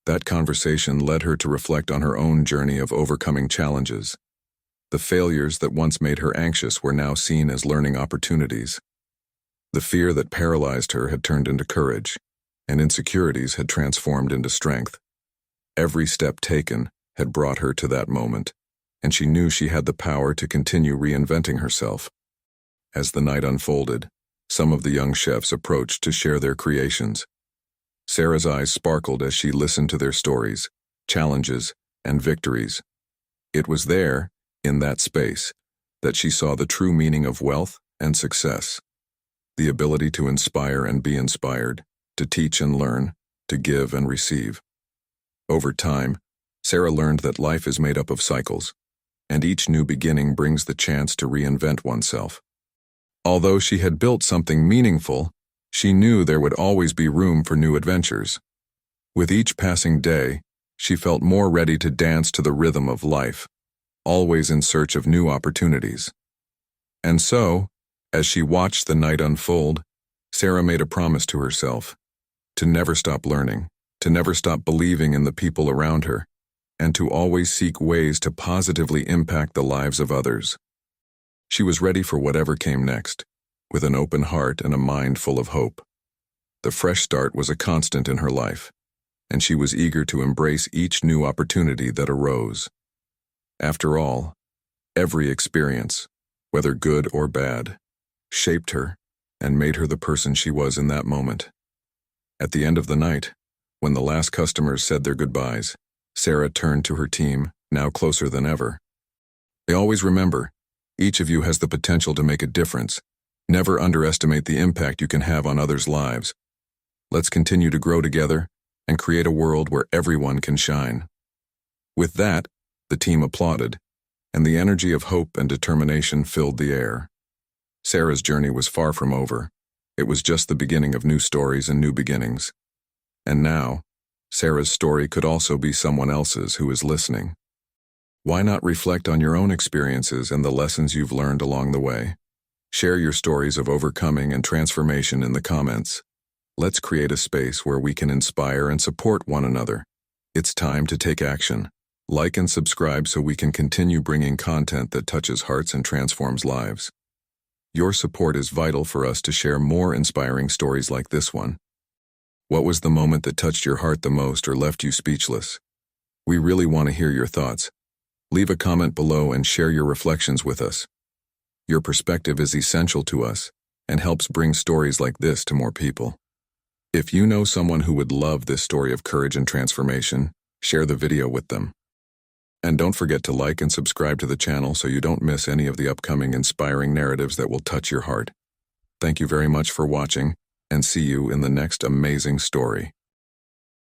That conversation led her to reflect on her own journey of overcoming challenges. The failures that once made her anxious were now seen as learning opportunities. The fear that paralyzed her had turned into courage, and insecurities had transformed into strength. Every step taken had brought her to that moment, and she knew she had the power to continue reinventing herself. As the night unfolded, some of the young chefs approached to share their creations. Sarah's eyes sparkled as she listened to their stories, challenges, and victories. It was there, in that space, that she saw the true meaning of wealth and success. The ability to inspire and be inspired, to teach and learn, to give and receive. Over time, Sarah learned that life is made up of cycles, and each new beginning brings the chance to reinvent oneself. Although she had built something meaningful, she knew there would always be room for new adventures. With each passing day, she felt more ready to dance to the rhythm of life, always in search of new opportunities. And so, as she watched the night unfold, Sarah made a promise to herself to never stop learning, to never stop believing in the people around her, and to always seek ways to positively impact the lives of others. She was ready for whatever came next, with an open heart and a mind full of hope. The fresh start was a constant in her life, and she was eager to embrace each new opportunity that arose. After all, every experience, whether good or bad, shaped her and made her the person she was in that moment. At the end of the night, when the last customers said their goodbyes, Sarah turned to her team, now closer than ever. "I always remember, each of you has the potential to make a difference. Never underestimate the impact you can have on others' lives. Let's continue to grow together and create a world where everyone can shine." With that, the team applauded, and the energy of hope and determination filled the air. Sarah's journey was far from over. It was just the beginning of new stories and new beginnings. And now, Sarah's story could also be someone else's who is listening. Why not reflect on your own experiences and the lessons you've learned along the way? Share your stories of overcoming and transformation in the comments. Let's create a space where we can inspire and support one another. It's time to take action. Like and subscribe so we can continue bringing content that touches hearts and transforms lives. Your support is vital for us to share more inspiring stories like this one. What was the moment that touched your heart the most or left you speechless? We really want to hear your thoughts. Leave a comment below and share your reflections with us. Your perspective is essential to us and helps bring stories like this to more people. If you know someone who would love this story of courage and transformation, share the video with them. And don't forget to like and subscribe to the channel so you don't miss any of the upcoming inspiring narratives that will touch your heart. Thank you very much for watching, and see you in the next amazing story.